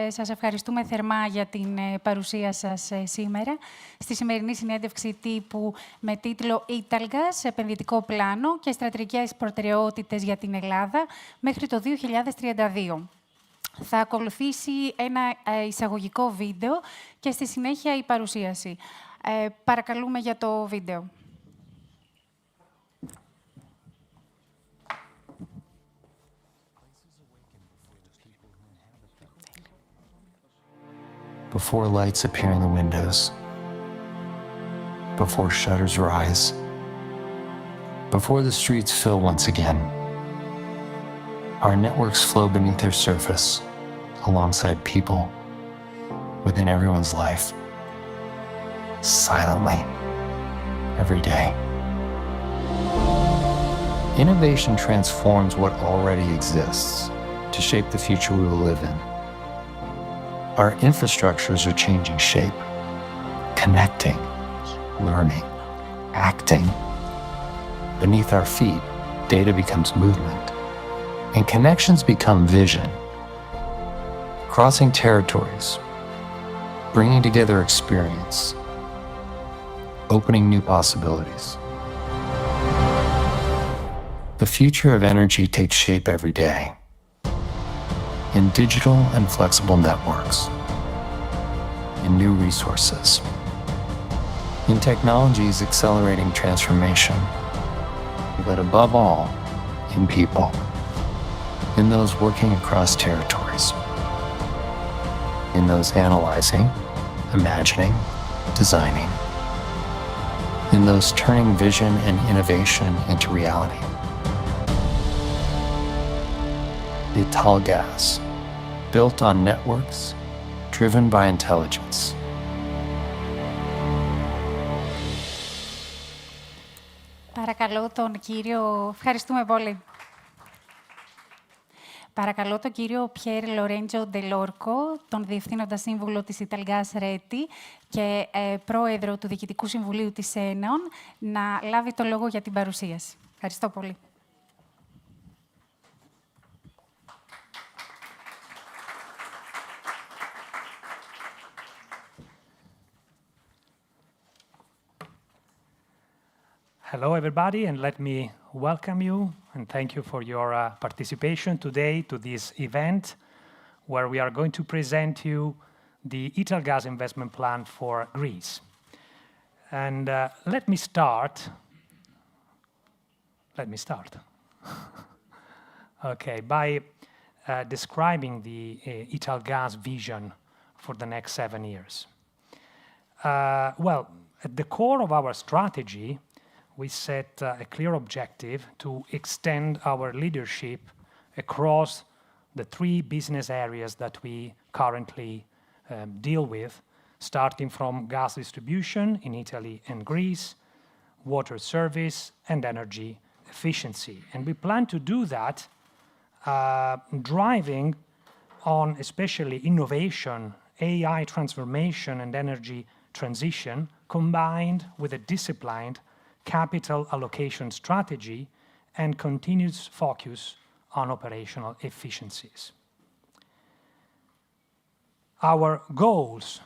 Σας ευχαριστούμε θερμά για την παρουσία σας σήμερα στη σημερινή συνέντευξη τύπου με τίτλο «Italgas, επενδυτικό πλάνο και στρατηγικές προτεραιότητες για την Ελλάδα μέχρι το 2032». Θα ακολουθήσει ένα εισαγωγικό βίντεο και στη συνέχεια η παρουσίαση. Παρακαλούμε για το βίντεο. Before lights appear in the windows, before shutters rise, before the streets fill once again, our networks flow beneath their surface, alongside people, within everyone's life, silently, every day. Innovation transforms what already exists to shape the future we will live in. Our infrastructures are changing shape, connecting, learning, acting. Beneath our feet, data becomes movement, and connections become vision. Crossing territories, bringing together experience, opening new possibilities. The future of energy takes shape every day. In digital and flexible networks, in new resources, in technologies accelerating transformation, but above all, in people, in those working across territories, in those analyzing, imagining, designing, in those turning vision and innovation into reality. Italgas, built on networks, driven by intelligence. Παρακαλώ τον κύριο... Ευχαριστούμε πολύ. Παρακαλώ τον κύριο Πιέρ Λορέντζο Ντελόρκο, τον Διευθύνοντα Σύμβουλο της Italgas Reti και Πρόεδρο του Διοικητικού Συμβουλίου της ΕΝΑΟΝ, να λάβει το λόγο για την παρουσίαση. Ευχαριστώ πολύ. Hello, everybody, and let me welcome you and thank you for your participation today to this event where we are going to present you the Italgas investment plan for Greece. And let me start. Okay, by describing the Italgas vision for the next 7 years. Well, at the core of our strategy, we set a clear objective to extend our leadership across the 3 business areas that we currently deal with, starting from gas distribution in Italy and Greece, water service, and energy efficiency. And we plan to do that driving on especially innovation, AI transformation, and energy transition, combined with a disciplined capital allocation strategy and continuous focus on operational efficiencies. Our goals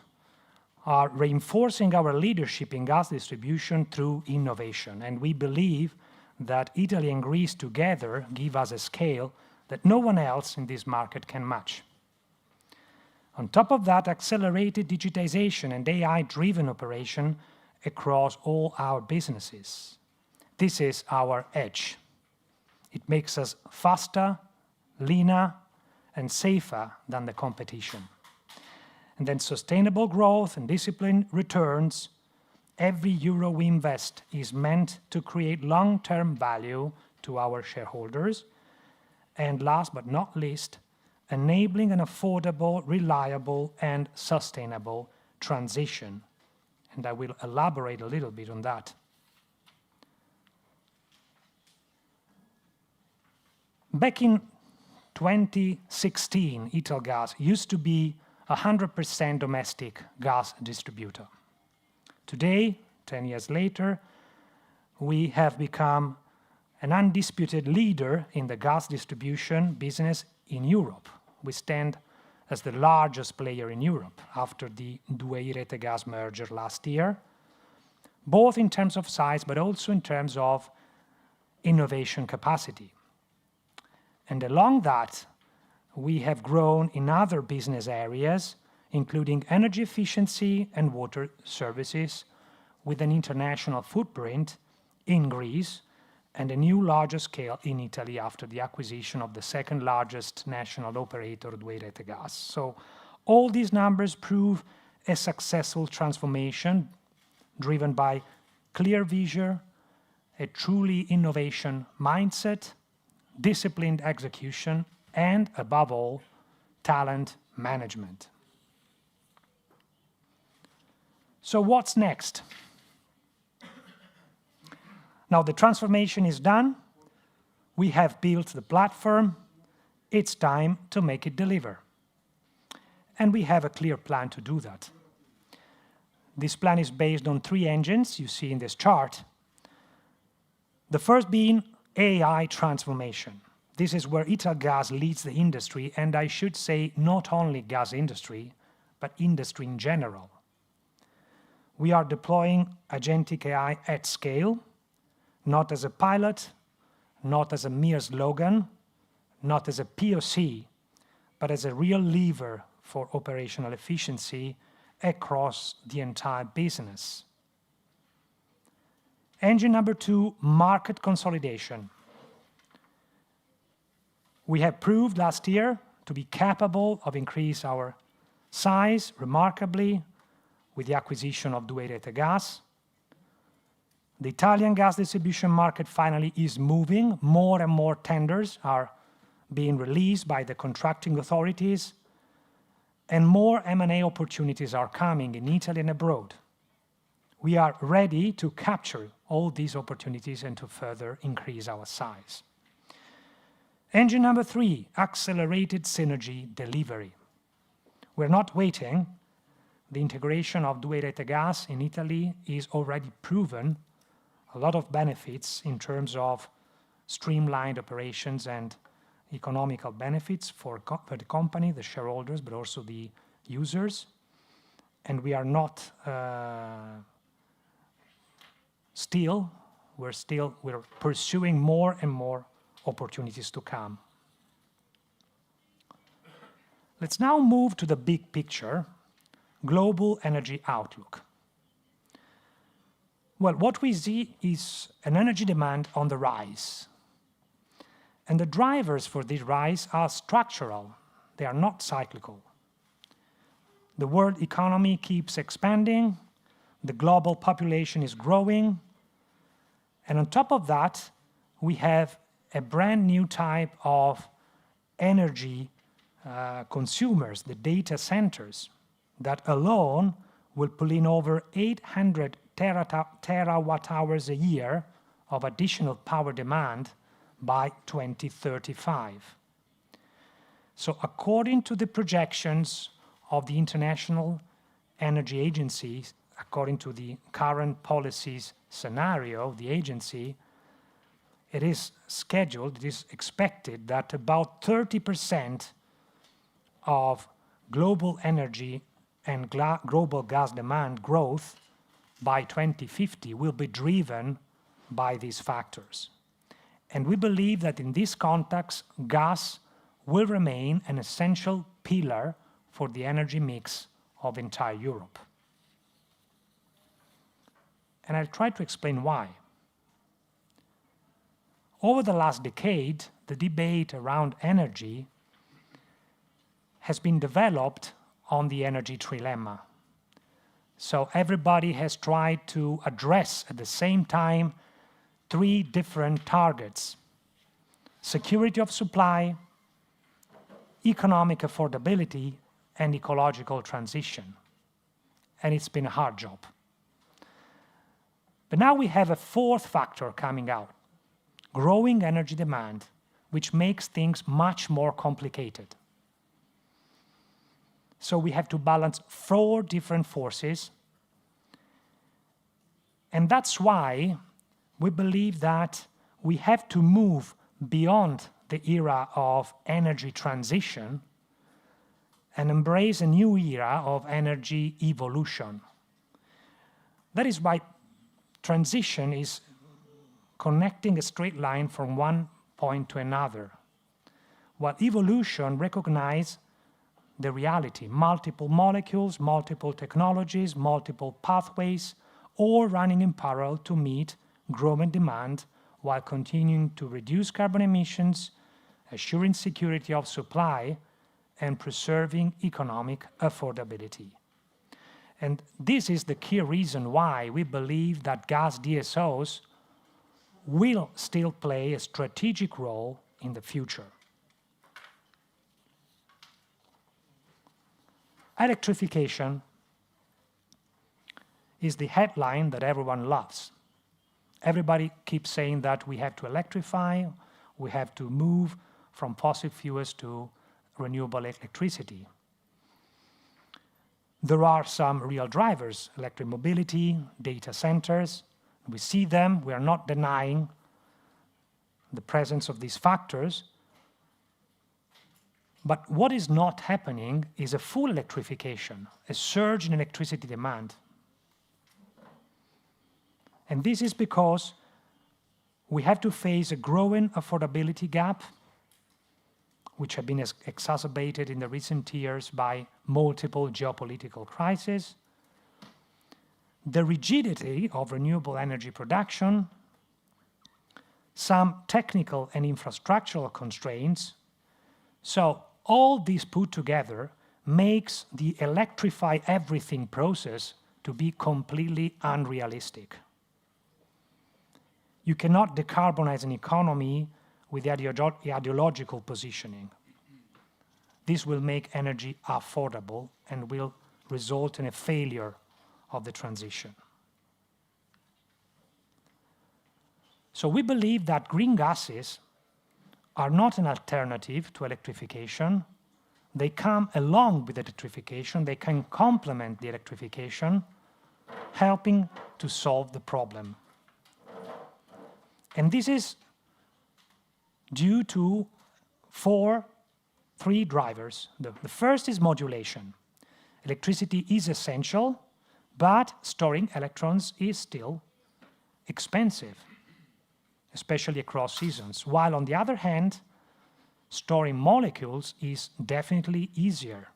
are reinforcing our leadership in gas distribution through innovation, and we believe that Italy and Greece together give us a scale that no one else in this market can match. On top of that, accelerated digitization and AI-driven operation across all our businesses. This is our edge. It makes us faster, leaner, and safer than the competition. And then sustainable growth and disciplined returns. Every euro we invest is meant to create long-term value to our shareholders. And last but not least, enabling an affordable, reliable, and sustainable transition. And I will elaborate a little bit on that. Back in 2016, Italgas used to be a 100% domestic gas distributor. Today, 10 years later, we have become an undisputed leader in the gas distribution business in Europe. We stand as the largest player in Europe after the 2i Rete Gas merger last year, both in terms of size, but also in terms of innovation capacity. And along that, we have grown in other business areas, including energy efficiency and water services, with an international footprint in Greece and a new larger scale in Italy after the acquisition of the second largest national operator, 2i Rete Gas. So all these numbers prove a successful transformation driven by clear vision, a truly innovation mindset, disciplined execution, and above all, talent management. So what's next? Now the transformation is done. We have built the platform. It's time to make it deliver. And we have a clear plan to do that. This plan is based on 3 engines you see in this chart. The first being AI transformation. This is where Italgas leads the industry, and I should say not only gas industry, but industry in general. We are deploying agentic AI at scale, not as a pilot, not as a mere slogan, not as a POC, but as a real lever for operational efficiency across the entire business. Engine number 2, market consolidation. We have proved last year to be capable of increase our size remarkably with the acquisition of 2i Rete Gas. The Italian gas distribution market finally is moving. More and more tenders are being released by the contracting authorities, and more M&A opportunities are coming in Italy and abroad. We are ready to capture all these opportunities and to further increase our size. Engine number 3, accelerated synergy delivery. We're not waiting. The integration of 2i Rete Gas in Italy is already proven a lot of benefits in terms of streamlined operations and economical benefits for the company, the shareholders, but also the users. And we are not we're pursuing more and more opportunities to come. Let's now move to the big picture, global energy outlook. Well, what we see is an energy demand on the rise. And the drivers for this rise are structural. They are not cyclical. The world economy keeps expanding, the global population is growing, and on top of that, we have a brand new type of energy consumers, the data centers, that alone will pull in over 800 terawatt hours a year of additional power demand by 2035. So according to the projections of the International Energy Agency, according to the current policies scenario of the agency, it is expected that about 30% of global energy and global gas demand growth by 2050 will be driven by these factors. And we believe that in this context, gas will remain an essential pillar for the energy mix of entire Europe. And I'll try to explain why. Over the last decade, the debate around energy has been developed on the energy trilemma. So everybody has tried to address at the same time 3 different targets: security of supply, economic affordability, and ecological transition. And it's been a hard job. But now we have a 4th factor coming out: growing energy demand, which makes things much more complicated. So we have to balance 4 different forces. And that's why we believe that we have to move beyond the era of energy transition and embrace a new era of energy evolution. That is why transition is connecting a straight line from one point to another, while evolution recognizes the reality, multiple molecules, multiple technologies, multiple pathways, all running in parallel to meet growing demand while continuing to reduce carbon emissions, assuring security of supply, and preserving economic affordability. And this is the key reason why we believe that gas DSOs will still play a strategic role in the future. Electrification is the headline that everyone loves. Everybody keeps saying that we have to electrify, we have to move from fossil fuels to renewable electricity. There are some real drivers, electric mobility, data centers. We see them, we are not denying the presence of these factors. But what is not happening is a full electrification, a surge in electricity demand. And this is because we have to face a growing affordability gap, which have been exacerbated in the recent years by multiple geopolitical crises, the rigidity of renewable energy production, some technical and infrastructural constraints. So all these put together makes the electrify everything process to be completely unrealistic. You cannot decarbonize an economy with ideological positioning. This will make energy affordable and will result in a failure of the transition. So we believe that green gases are not an alternative to electrification. They come along with electrification. They can complement the electrification, helping to solve the problem. And this is due to three drivers. The first is modulation. Electricity is essential, but storing electrons is still expensive, especially across seasons. While on the other hand, storing molecules is definitely easier.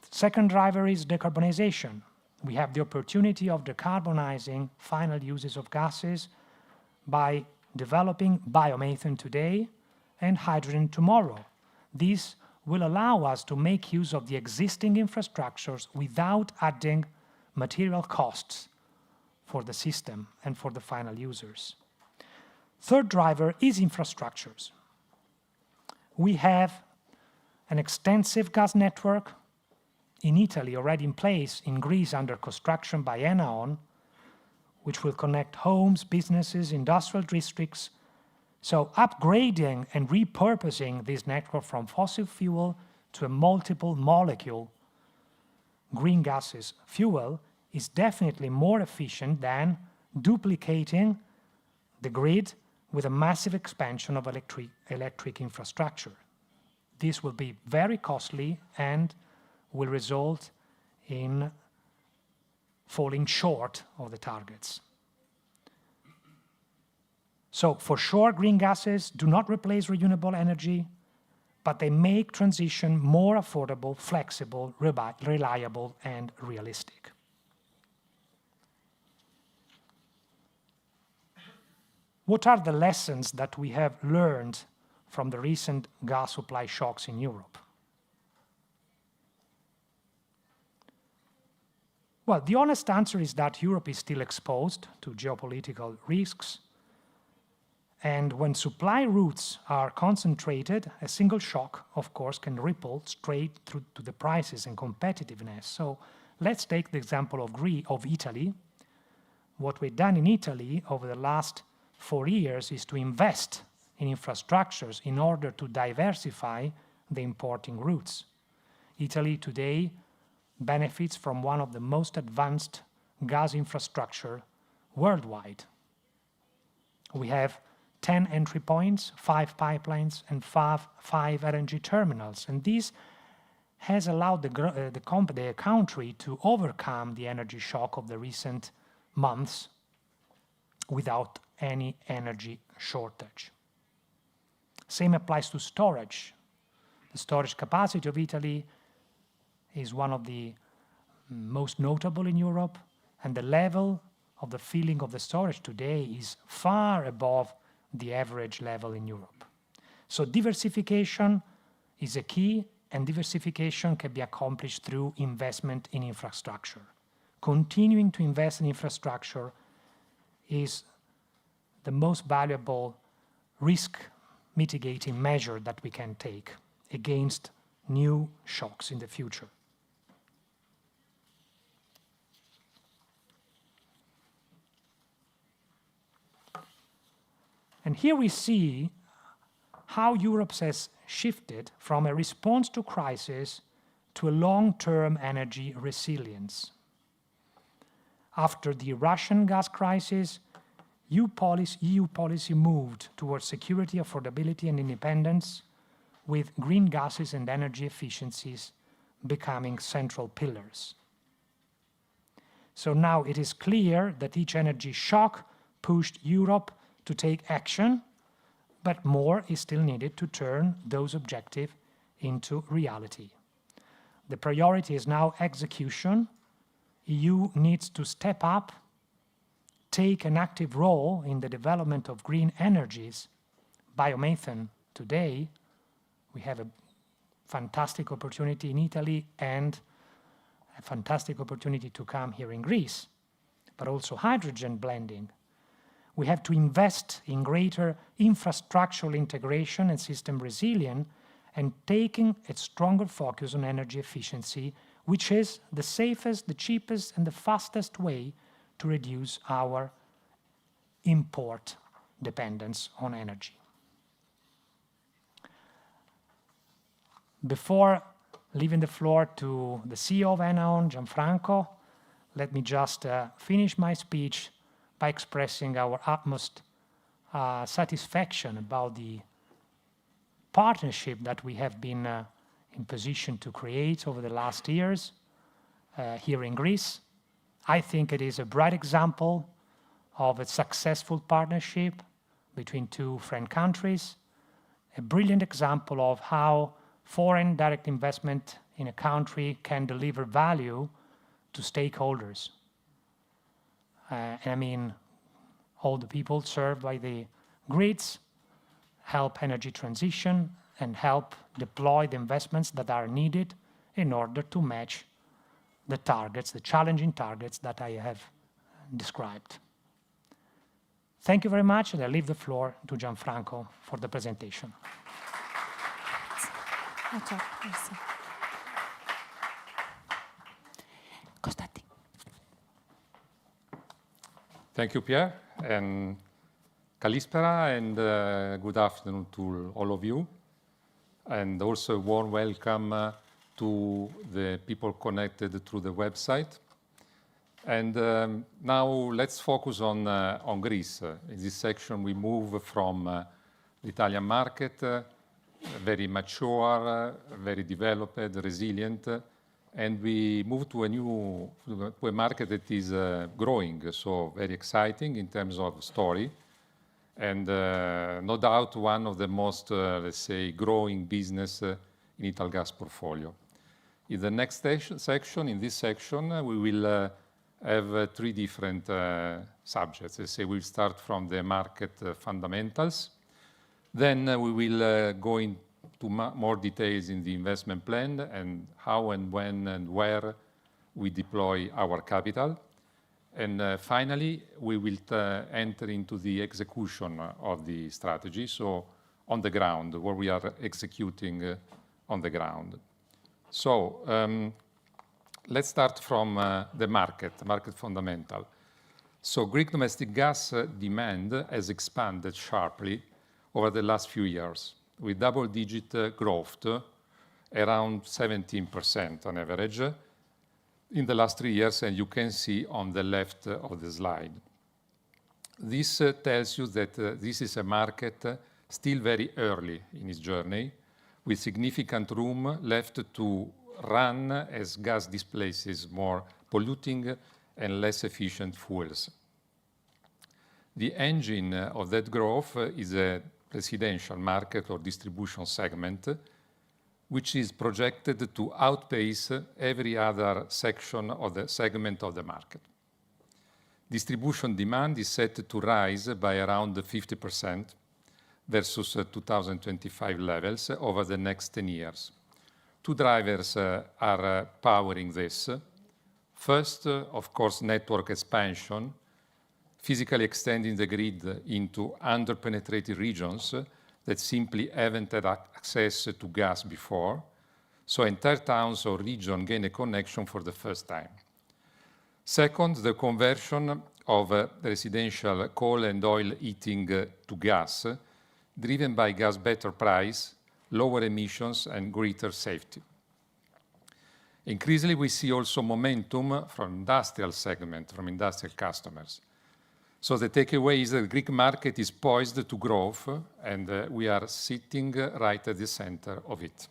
The second driver is decarbonization. We have the opportunity of decarbonizing final uses of gases by developing biomethane today and hydrogen tomorrow. This will allow us to make use of the existing infrastructures without adding material costs for the system and for the final users. Third driver is infrastructures. We have an extensive gas network in Italy already in place, in Greece under construction by Enaon, which will connect homes, businesses, industrial districts. So upgrading and repurposing this network from fossil fuel to a multiple molecule green gases fuel is definitely more efficient than duplicating the grid with a massive expansion of electric infrastructure. This will be very costly and will result in falling short of the targets. So for sure, green gases do not replace renewable energy, but they make transition more affordable, flexible, reliable, and realistic. What are the lessons that we have learned from the recent gas supply shocks in Europe? Well, the honest answer is that Europe is still exposed to geopolitical risks. And when supply routes are concentrated, a single shock, of course, can ripple straight through to the prices and competitiveness. So let's take the example of Italy. What we've done in Italy over the last 4 years is to invest in infrastructures in order to diversify the importing routes. Italy today benefits from one of the most advanced gas infrastructure worldwide. We have 10 entry points, 5 pipelines, and 5 LNG terminals. And this has allowed the country to overcome the energy shock of the recent months without any energy shortage. Same applies to storage. The storage capacity of Italy is one of the most notable in Europe, and the level of the filling of the storage today is far above the average level in Europe. So diversification is a key, and diversification can be accomplished through investment in infrastructure. Continuing to invest in infrastructure is the most valuable risk mitigating measure that we can take against new shocks in the future. And here we see how Europe has shifted from a response to crisis to a long-term energy resilience. After the Russian gas crisis, EU policy moved towards security, affordability, and independence, with green gases and energy efficiencies becoming central pillars. So now it is clear that each energy shock pushed Europe to take action, but more is still needed to turn those objectives into reality. The priority is now execution. EU needs to step up, take an active role in the development of green energies. Biomethane today, we have a fantastic opportunity in Italy and a fantastic opportunity to come here in Greece, but also hydrogen blending. We have to invest in greater infrastructural integration and system resilience, and taking a stronger focus on energy efficiency, which is the safest, the cheapest, and the fastest way to reduce our import dependence on energy. Before leaving the floor to the CEO of Enaon, Gianfranco, let me just finish my speech by expressing our utmost satisfaction about the partnership that we have been in position to create over the last years here in Greece. I think it is a bright example of a successful partnership between two friend countries, a brilliant example of how foreign direct investment in a country can deliver value to stakeholders. And I mean, all the people served by the grids, help energy transition, and help deploy the investments that are needed in order to match the targets, the challenging targets that I have described. Thank you very much, and I leave the floor to Gianfranco for the presentation. Κωστάτη. Thank you, Pierre, and Kalispera, and good afternoon to all of you, and also a warm welcome to the people connected through the website. And now let's focus on Greece. In this section, we move from the Italian market, very mature, very developed, resilient, and we move to a market that is growing, so very exciting in terms of story, and no doubt one of the most, let's say, growing business in Italgas portfolio. In the next section, in this section, we will have three different subjects. Let's say we'll start from the market fundamentals, then we will go into more details in the investment plan and how and when and where we deploy our capital. And finally, we will enter into the execution of the strategy, so on the ground, where we are executing on the ground. So let's start from the market fundamental. So Greek domestic gas demand has expanded sharply over the last few years, with double-digit growth, around 17% on average, in the last 3 years, and you can see on the left of the slide. This tells you that this is a market still very early in its journey, with significant room left to run as gas displaces more polluting and less efficient fuels. The engine of that growth is a residential market or distribution segment, which is projected to outpace every other section of the segment of the market. Distribution demand is set to rise by around 50% versus 2025 levels over the next 10 years. Two drivers are powering this. First, of course, network expansion, physically extending the grid into under-penetrated regions that simply haven't had access to gas before, so entire towns or regions gain a connection for the first time. Second, the conversion of residential coal and oil heating to gas, driven by gas better price, lower emissions, and greater safety. Increasingly, we see also momentum from industrial segment, from industrial customers. So the takeaway is that the Greek market is poised to growth, and we are sitting right at the center of it.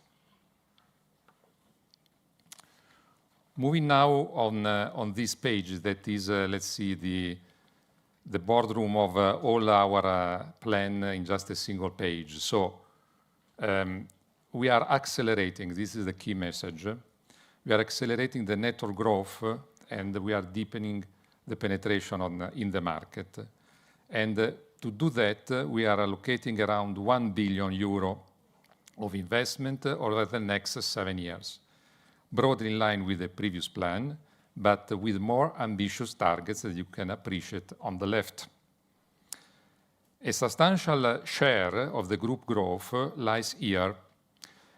Moving now on this page, that is, let's see, the boardroom of all our plan in just a single page. So we are accelerating, this is the key message, we are accelerating the network growth and we are deepening the penetration in the market. And to do that, we are allocating around 1 billion euro of investment over the next 7 years, broadly in line with the previous plan, but with more ambitious targets that you can appreciate on the left. A substantial share of the group growth lies here.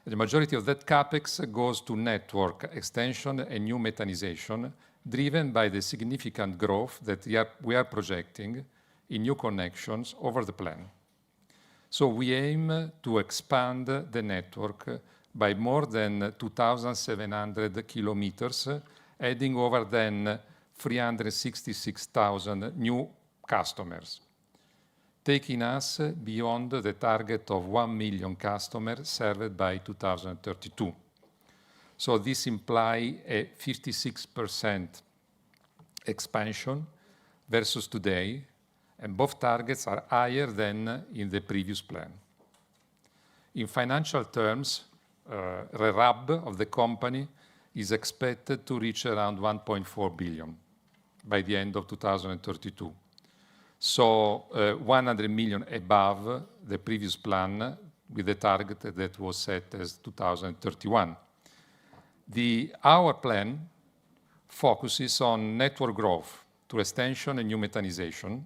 The majority of that capex goes to network extension and new methanization, driven by the significant growth that we are projecting in new connections over the plan. So we aim to expand the network by more than 2,700 kilometers, adding over than 366,000 new customers, taking us beyond the target of 1 million customers served by 2032. So this implies a 56% expansion versus today, and both targets are higher than in the previous plan. In financial terms, the RAB of the company is expected to reach around 1.4 billion by the end of 2032. So 100 million above the previous plan with the target that was set as 2031. Our plan focuses on network growth through extension and new methanization,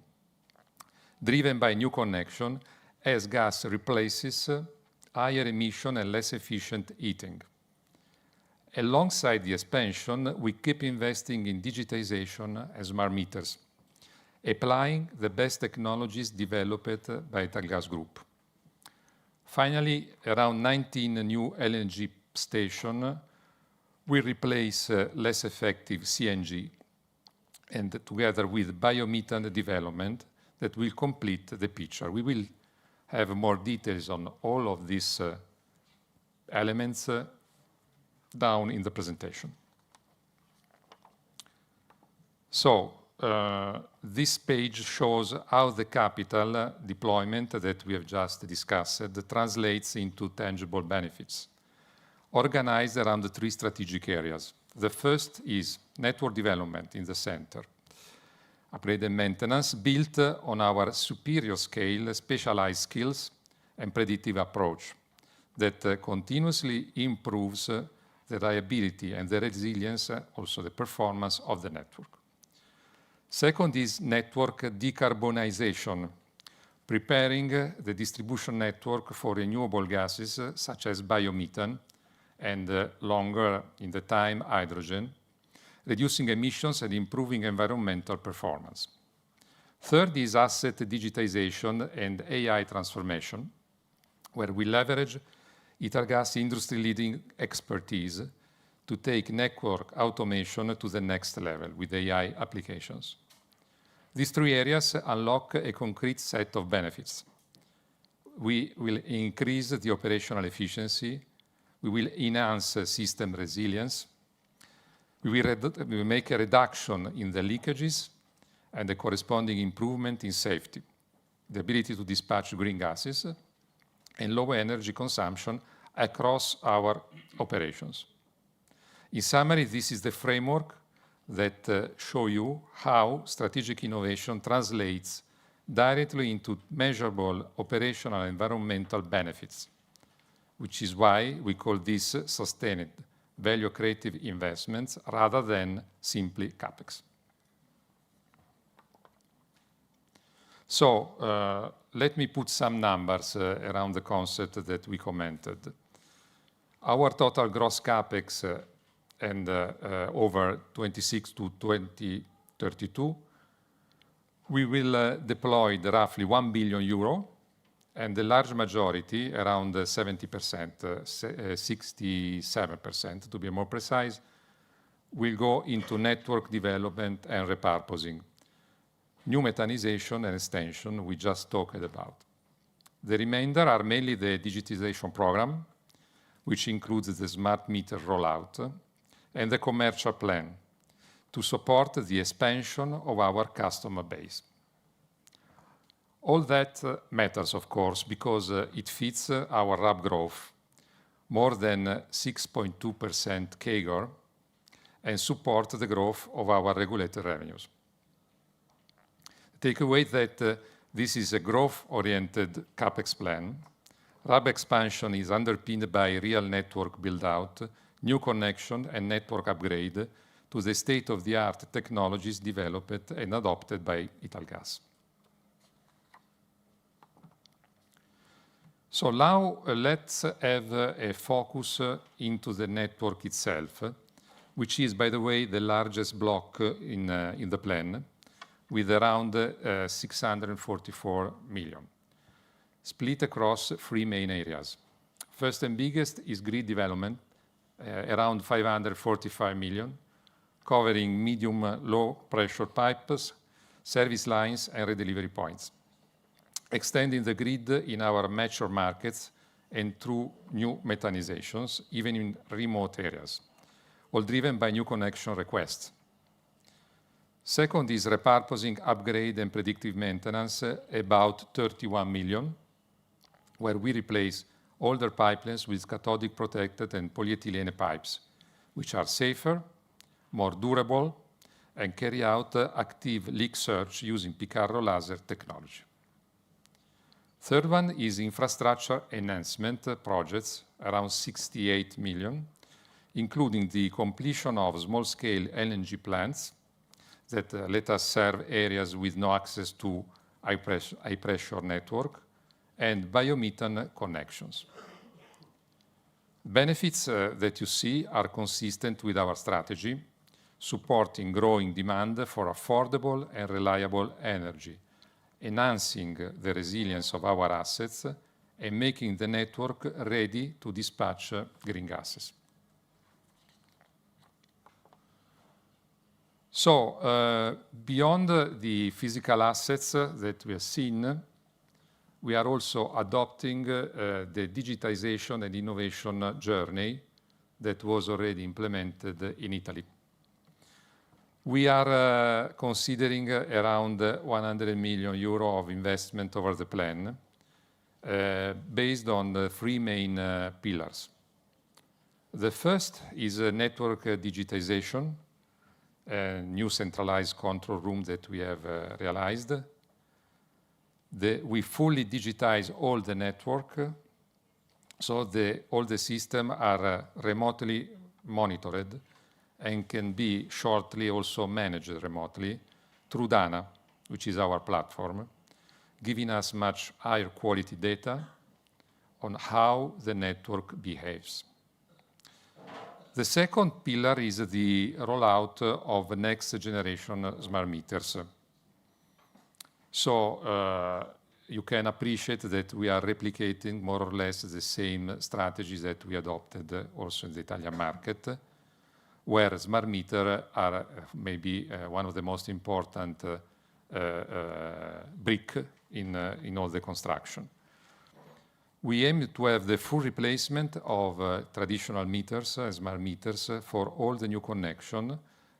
driven by new connection as gas replaces higher emission and less efficient heating. Alongside the expansion, we keep investing in digitization and smart meters, applying the best technologies developed by Italgas Group. Finally, around 19 new LNG stations will replace less effective CNG, and together with biomethane development that will complete the picture. We will have more details on all of these elements down in the presentation. So this page shows how the capital deployment that we have just discussed translates into tangible benefits, organized around the 3 strategic areas. The first is network development in the center, upgrade and maintenance built on our superior scale, specialized skills, and predictive approach that continuously improves the reliability and the resilience, also the performance of the network. Second is network decarbonization, preparing the distribution network for renewable gases such as biomethane and longer in the time hydrogen, reducing emissions and improving environmental performance. Third is asset digitization and AI transformation, where we leverage Italgas industry-leading expertise to take network automation to the next level with AI applications. These three areas unlock a concrete set of benefits. We will increase the operational efficiency, we will enhance system resilience, we will make a reduction in the leakages and the corresponding improvement in safety, the ability to dispatch green gases, and lower energy consumption across our operations. In summary, this is the framework that show you how strategic innovation translates directly into measurable operational and environmental benefits, which is why we call this sustained value creative investments rather than simply CapEx. So let me put some numbers around the concept that we commented. Our total gross CapEx and over 26 to 2032, we will deploy roughly 1 billion euro, and the large majority, around 70%, 67% to be more precise, will go into network development and repurposing, new methanization and extension we just talked about. The remainder are mainly the digitization program, which includes the smart meter rollout, and the commercial plan to support the expansion of our customer base. All that matters, of course, because it fits our RAB growth, more than 6.2% CAGR, and support the growth of our regulated revenues. Take away that this is a growth-oriented CapEx plan. RAB expansion is underpinned by real network build-out, new connection and network upgrade to the state-of-the-art technologies developed and adopted by Italgas. So now let's have a focus into the network itself, which is, by the way, the largest block in the plan, with around 644 million, split across three main areas. First and biggest is grid development, around 545 million, covering medium-low pressure pipes, service lines, and redelivery points, extending the grid in our mature markets and through new methanizations, even in remote areas, all driven by new connection requests. Second is repurposing, upgrade, and predictive maintenance, about 31 million, where we replace older pipelines with cathodic protected and polyethylene pipes, which are safer, more durable, and carry out active leak search using Picarro laser technology. Third one is infrastructure enhancement projects, around 68 million, including the completion of small-scale LNG plants that let us serve areas with no access to high-pressure network, and biomethane connections. Benefits that you see are consistent with our strategy, supporting growing demand for affordable and reliable energy, enhancing the resilience of our assets, and making the network ready to dispatch green gases. So, beyond the physical assets that we have seen, we are also adopting the digitization and innovation journey that was already implemented in Italy. We are considering around 100 million euro of investment over the plan, based on the three main pillars. The first is network digitization, a new centralized control room that we have realized. We fully digitize all the network, so all the systems are remotely monitored and can be shortly also managed remotely through Dana, which is our platform, giving us much higher quality data on how the network behaves. The second pillar is the rollout of next generation smart meters. So you can appreciate that we are replicating more or less the same strategies that we adopted also in the Italian market, where smart meters are maybe one of the most important brick in all the construction. We aim to have the full replacement of traditional meters, smart meters, for all the new connection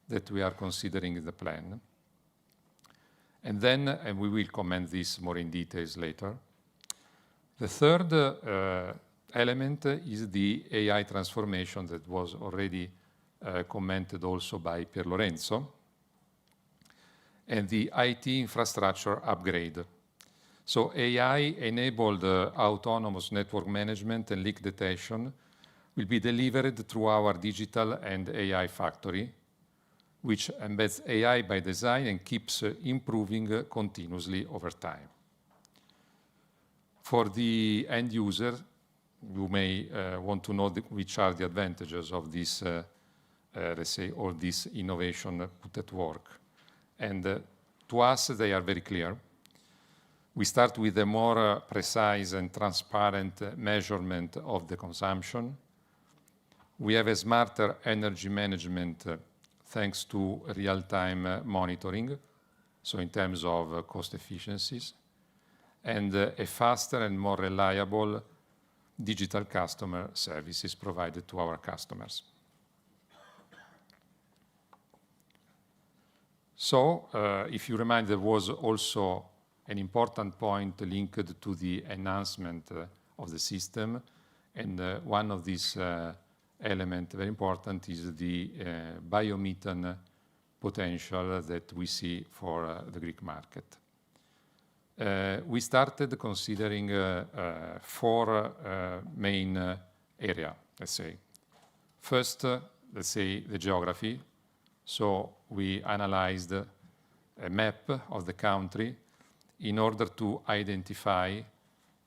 that we are considering in the plan. And then, and we will comment this more in details later, the third element is the AI transformation that was already commented also by Pier Lorenzo, and the IT infrastructure upgrade. So AI-enabled autonomous network management and leak detection will be delivered through our digital and AI factory, which embeds AI by design and keeps improving continuously over time. For the end user, you may want to know which are the advantages of this, let's say, all this innovation put at work. And to us, they are very clear. We start with a more precise and transparent measurement of the consumption. We have a smarter energy management thanks to real-time monitoring, so in terms of cost efficiencies, and a faster and more reliable digital customer services provided to our customers. So, if you remind, there was also an important point linked to the enhancement of the system, and one of these elements, very important, is the biomethane potential that we see for the Greek market. We started considering 4 main areas, let's say. First, let's say the geography. So we analyzed a map of the country in order to identify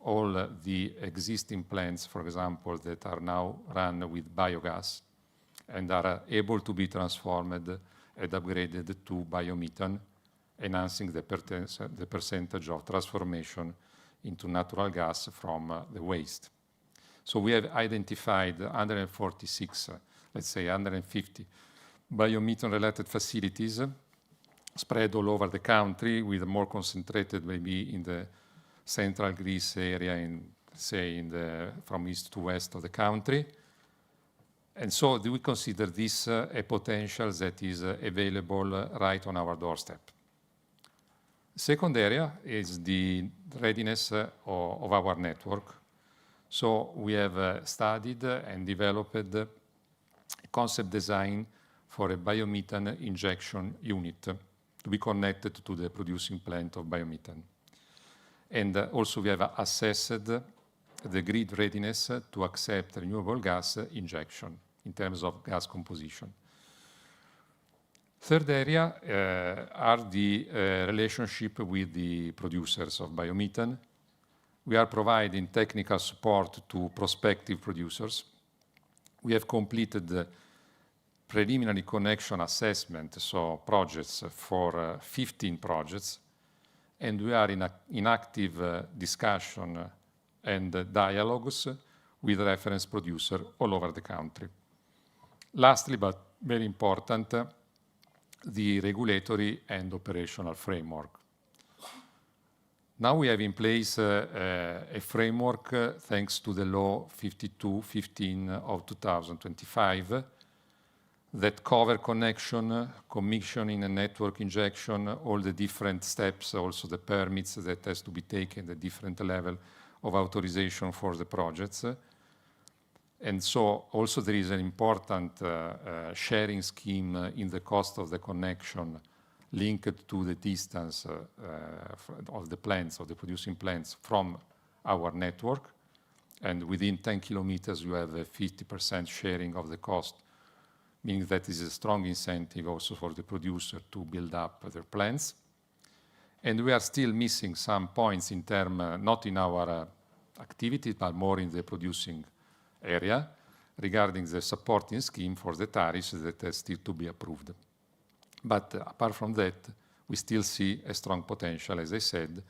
all the existing plants, for example, that are now run with biogas and are able to be transformed and upgraded to biomethane, enhancing the percentage of transformation into natural gas from the waste. So we have identified 146, let's say 150 biomethane-related facilities spread all over the country, with more concentrated maybe in the central Greece area, from east to west of the country. And so do we consider this a potential that is available right on our doorstep? Second area is the readiness of our network. So we have studied and developed a concept design for a biomethane injection unit to be connected to the producing plant of biomethane. And also we have assessed the grid readiness to accept renewable gas injection in terms of gas composition. Third area are the relationship with the producers of biomethane. We are providing technical support to prospective producers. We have completed the preliminary connection assessment, so projects for 15 projects, and we are in active discussion and dialogues with reference producers all over the country. Lastly, but very important, the regulatory and operational framework. Now we have in place a framework thanks to the Law 5215 of 2025 that cover connection, commissioning and network injection, all the different steps, also the permits that has to be taken, the different level of authorization for the projects. And so also there is an important sharing scheme in the cost of the connection linked to the distance of the plants, of the producing plants from our network. And within 10 kilometers, you have a 50% sharing of the cost, meaning that is a strong incentive also for the producer to build up their plants. And we are still missing some points in terms, not in our activity, but more in the producing area, regarding the supporting scheme for the tariffs that has still to be approved. But apart from that, we still see a strong potential, as I said,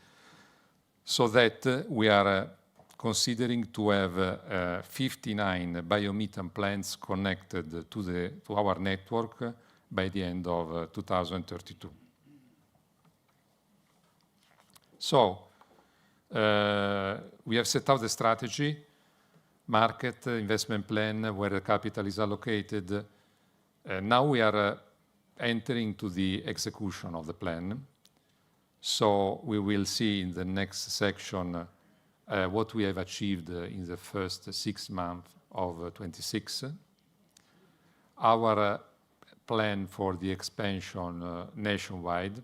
so that we are considering to have 59 biomethane plants connected to our network by the end of 2032. So we have set out the strategy, market, investment plan, where the capital is allocated. Now we are entering to the execution of the plan. So we will see in the next section what we have achieved in the first 6 months of 26. Our plan for the expansion nationwide,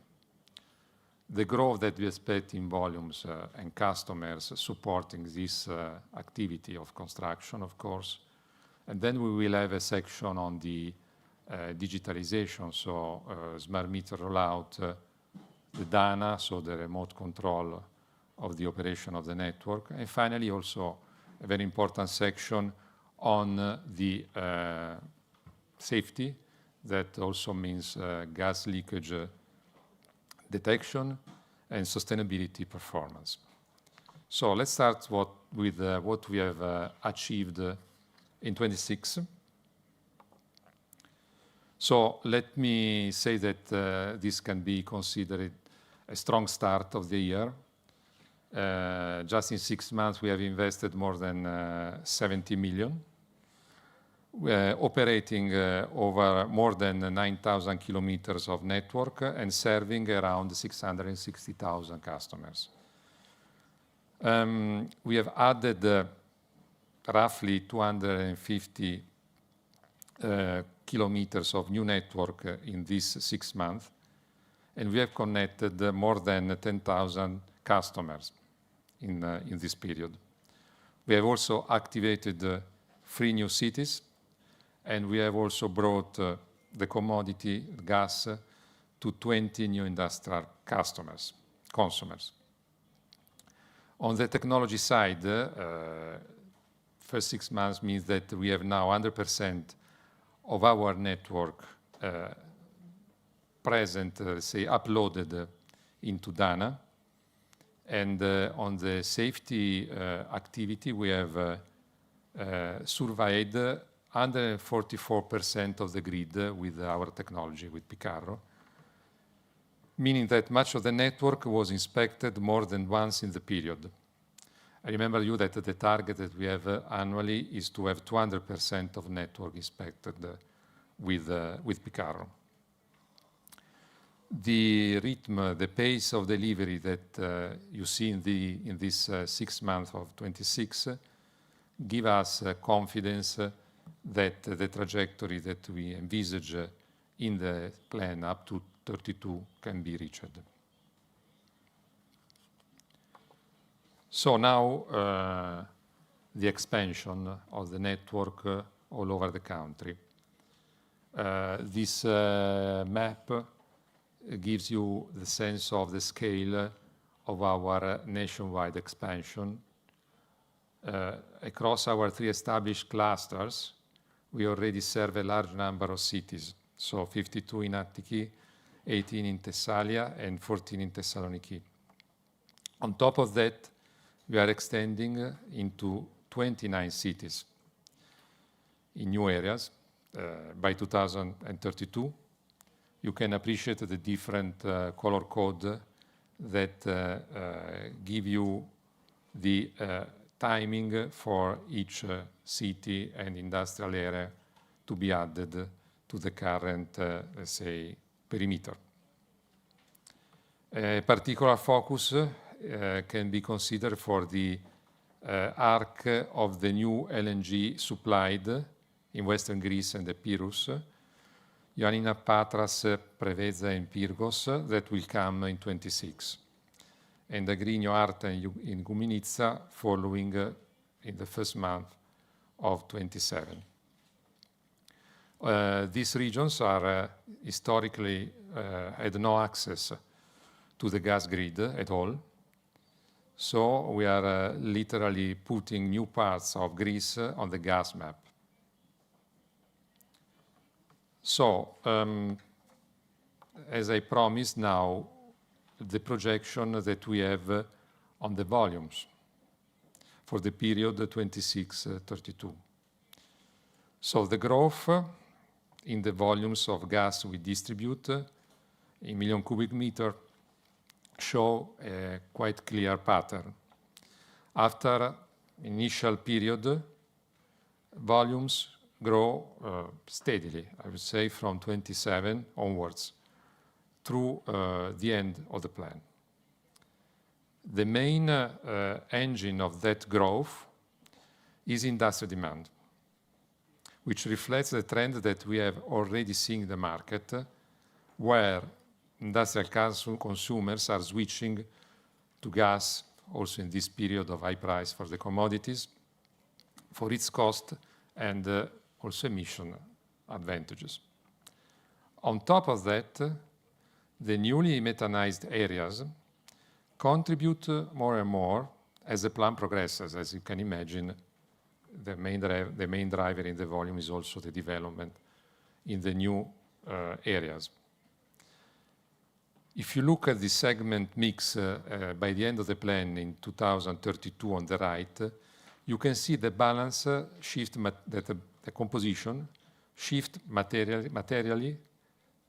the growth that we expect in volumes and customers supporting this activity of construction, of course. And then we will have a section on the digitalization, so smart meter rollout, the DANA, so the remote control of the operation of the network. And finally, also a very important section on the safety. That also means gas leakage detection and sustainability performance. So let's start with what we have achieved in 26. So let me say that this can be considered a strong start of the year. Just in 6 months, we have invested more than 70 million. We're operating over more than 9,000 kilometers of network and serving around 660,000 customers. We have added roughly 250 kilometers of new network in these 6 months, and we have connected more than 10,000 customers in this period. We have also activated 3 new cities, and we have also brought the commodity gas to 20 new industrial consumers. On the technology side, first 6 months means that we have now 100% of our network present, say, uploaded into DANA. And on the safety activity, we have surveyed 144% of the grid with our technology, with Picarro, meaning that much of the network was inspected more than once in the period. I remember you that the target that we have annually is to have 200% of network inspected with Picarro. The rhythm, the pace of delivery that you see in this 6 months of 26 give us confidence that the trajectory that we envisage in the plan up to 32 can be reached. So now the expansion of the network all over the country. This map gives you the sense of the scale of our nationwide expansion. Across our 3 established clusters, we already serve a large number of cities, so 52 in Attiki, 18 in Thessalia, and 14 in Thessaloniki. On top of that, we are extending into 29 cities in new areas by 2032. You can appreciate the different color code that give you the timing for each city and industrial area to be added to the current, let's say, perimeter. A particular focus can be considered for the arc of the new LNG supplied in Western Greece and Epirus, Ioannina, Patras, Preveza, and Pyrgos, that will come in 26. And Agrinio, Arta, and Guminitsa following in the first month of 27. These regions are historically had no access to the gas grid at all. So we are literally putting new parts of Greece on the gas map. So, as I promised now, the projection that we have on the volumes for the period 26-32. So the growth in the volumes of gas we distribute in million cubic meter show a quite clear pattern. After initial period, volumes grow steadily, I would say, from 27 onwards through the end of the plan. The main engine of that growth is industrial demand, which reflects the trend that we have already seen in the market, where industrial consumers are switching to gas, also in this period of high price for the commodities, for its cost and also emission advantages. On top of that, the newly methanized areas contribute more and more as the plan progresses. As you can imagine, the main driver in the volume is also the development in the new areas. If you look at the segment mix by the end of the plan in 2032 on the right, you can see the balance shift, that the composition shift materially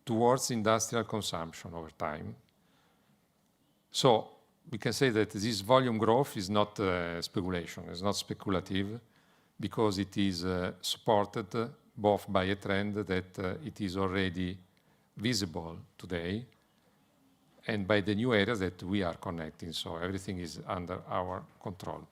towards industrial consumption over time. So we can say that this volume growth is not speculation, it's not speculative, because it is supported both by a trend that it is already visible today, and by the new areas that we are connecting, so everything is under our control.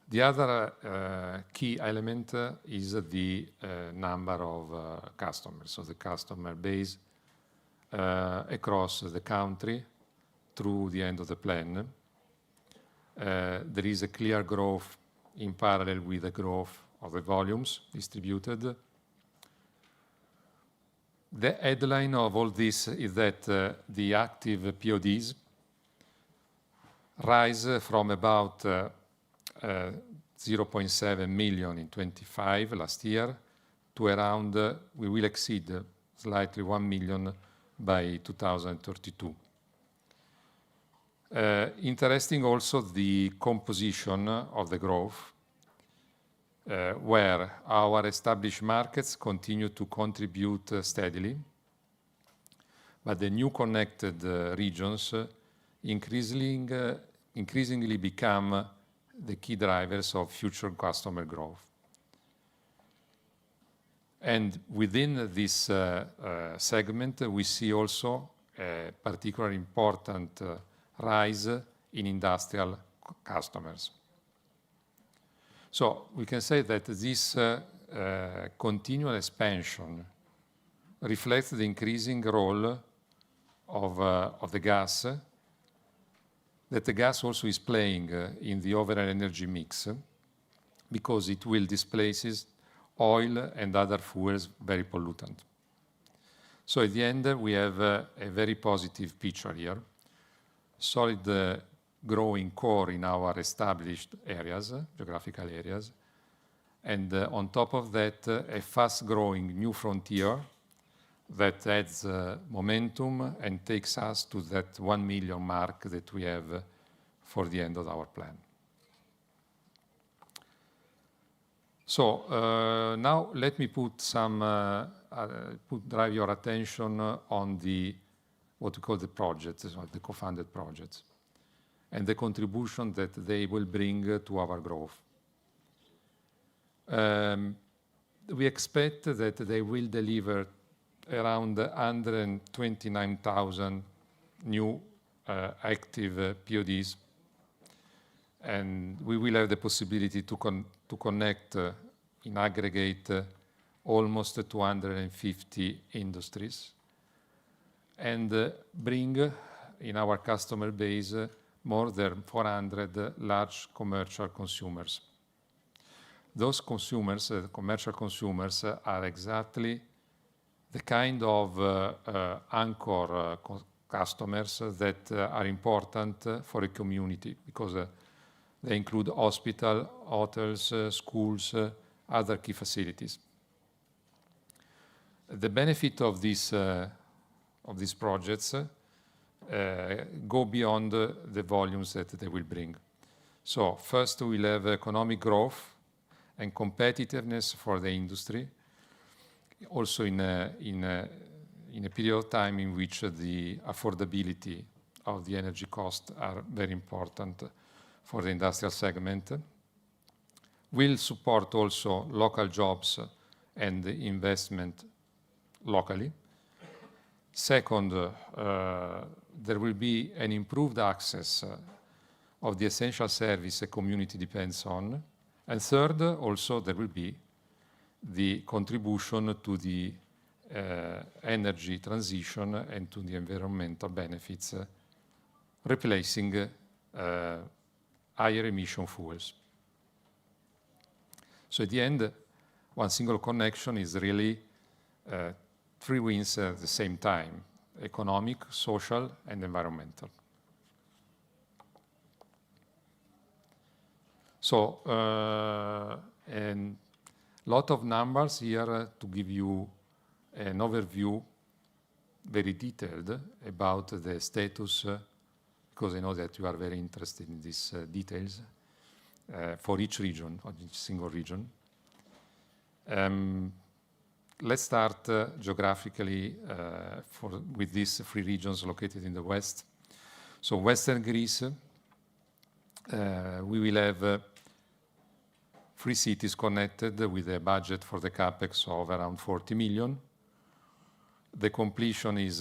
The other key element is the number of customers, so the customer base across the country through the end of the plan. There is a clear growth in parallel with the growth of the volumes distributed. The headline of all this is that the active PODs rise from about 0.7 million in 25 last year to around, we will exceed slightly 1 million by 2032. Interesting also the composition of the growth, where our established markets continue to contribute steadily, but the new connected regions increasingly become the key drivers of future customer growth. And within this segment, we see also a particularly important rise in industrial customers. So we can say that this continual expansion reflects the increasing role of the gas, that the gas also is playing in the overall energy mix, because it will displace oil and other fuels very pollutant. So at the end, we have a very positive picture here. Solid growing core in our established areas, geographical areas, and on top of that, a fast-growing new frontier that adds momentum and takes us to that 1 million mark that we have for the end of our plan. So now let me drive your attention on what we call the projects, or the co-funded projects, and the contribution that they will bring to our growth. We expect that they will deliver around 129,000 new active PODs, and we will have the possibility to connect in aggregate almost 250 industries, and bring in our customer base more than 400 large commercial consumers. Those consumers, commercial consumers, are exactly the kind of anchor customers that are important for a community, because they include hospitals, hotels, schools, other key facilities. The benefit of these projects go beyond the volumes that they will bring. So first, we'll have economic growth and competitiveness for the industry, also in in a period of time in which the affordability of the energy costs are very important for the industrial segment. Will support also local jobs and investment locally. Second, there will be an improved access of the essential service a community depends on. And third, also there will be the contribution to the energy transition and to the environmental benefits, replacing higher emission fuels. So at the end, one single connection is really 3 wins at the same time: economic, social, and environmental. So, and lot of numbers here to give you an overview, very detailed, about the status, because I know that you are very interested in these details, for each region, or each single region. Let's start geographically with these 3 regions located in the west. So Western Greece, we will have 3 cities connected with a budget for the capex of around 40 million. The completion is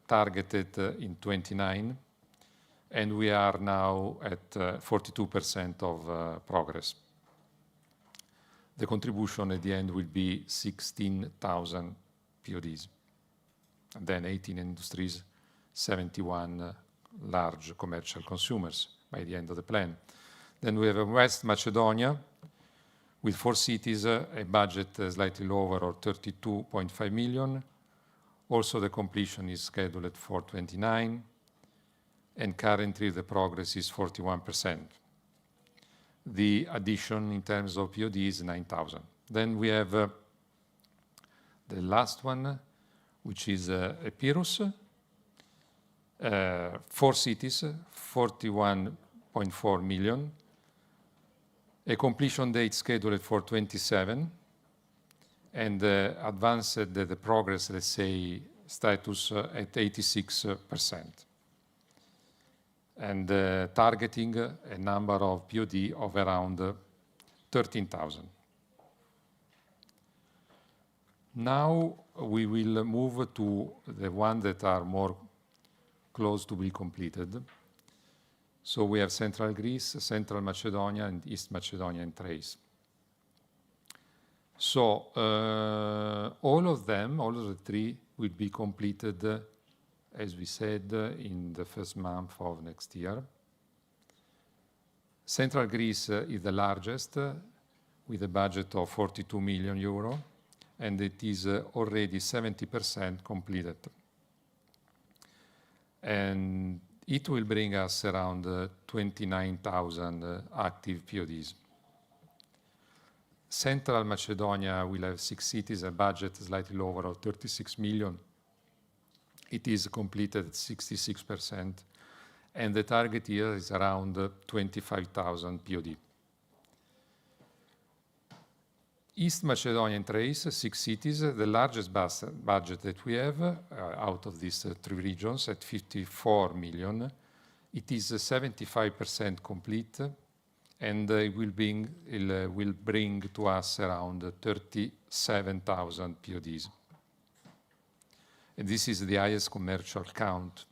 targeted in 29, and we are now at 42% of progress. The contribution at the end will be 16,000 PODs, and then 18 industries, 71 large commercial consumers by the end of the plan. Then we have West Macedonia with 4 cities, a budget slightly lower, or 32.5 million. Also, the completion is scheduled for 29, and currently the progress is 41%. The addition in terms of POD is 9,000. Then we have the last one, which is Epirus. 4 cities, 41.4 million. A completion date scheduled for 27, and advanced the progress, let's say, status at 86%. And targeting a number of POD of around 13,000. Now we will move to the ones that are more close to be completed. So we have Central Greece, Central Macedonia, and East Macedonia and Thrace. So all of them, all of the 3, will be completed, as we said, in the first month of next year. Central Greece is the largest, with a budget of 42 million euro, and it is already 70% completed. And it will bring us around 29,000 active PODs. Central Macedonia will have 6 cities, a budget slightly lower of 36 million. It is completed at 66%, and the target here is around 25,000 POD. East Macedonia and Thrace, 6 cities, the largest budget that we have out of these 3 regions at 54 million. It is 75% complete, and it will bring to us around 37,000 PODs. And this is the highest commercial count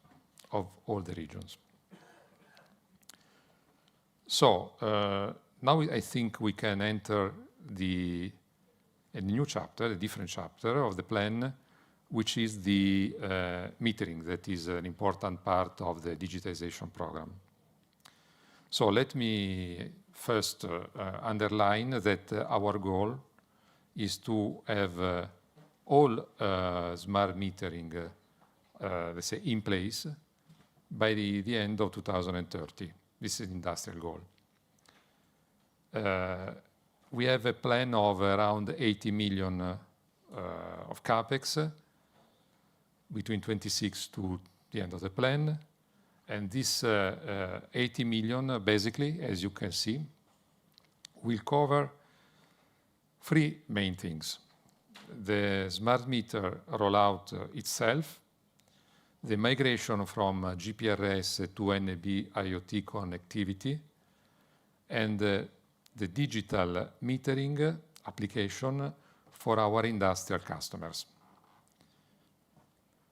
of all the regions. So now I think we can enter a new chapter, a different chapter of the plan, which is the metering. That is an important part of the digitization program. So let me first underline that our goal is to have all smart metering, let's say, in place by the end of 2030. This is an industrial goal. We have a plan of around 80 million of capex between 26 to the end of the plan. And this 80 million, basically, as you can see, will cover 3 main things. the smart meter rollout itself, the migration from GPRS to NB IoT connectivity, and the digital metering application for our industrial customers.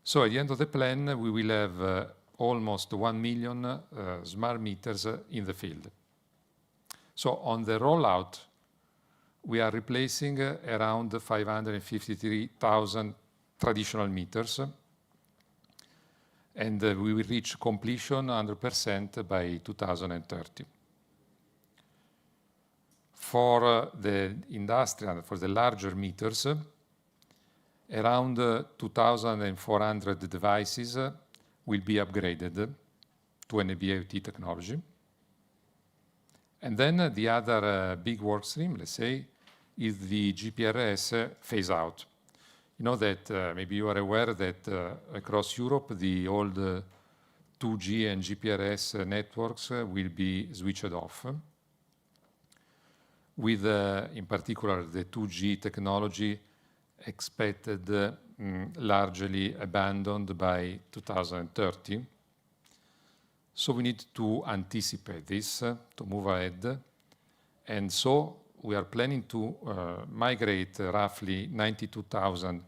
So at the end of the plan, we will have almost 1 million smart meters in the field. So on the rollout, we are replacing around 553,000 traditional meters, and we will reach completion 100% by 2030. For the industrial, for the larger meters, around 2,400 devices will be upgraded to NB-IoT technology. And then the other big work stream, let's say, is the GPRS phase out. You know that maybe you are aware that across Europe, the old 2G and GPRS networks will be switched off, with, in particular, the 2G technology expected largely abandoned by 2030. So we need to anticipate this, to move ahead. And so we are planning to migrate roughly 92,000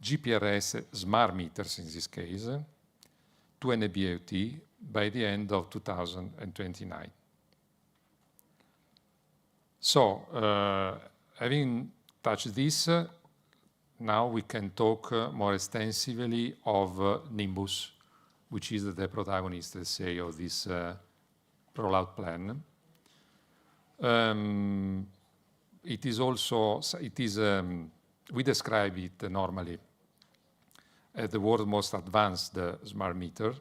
GPRS smart meters, in this case, to NB-IoT by the end of 2029. So, having touched this, now we can talk more extensively of Nimbus, which is the protagonist, let's say, of this rollout plan. We describe it normally as the world's most advanced smart meter.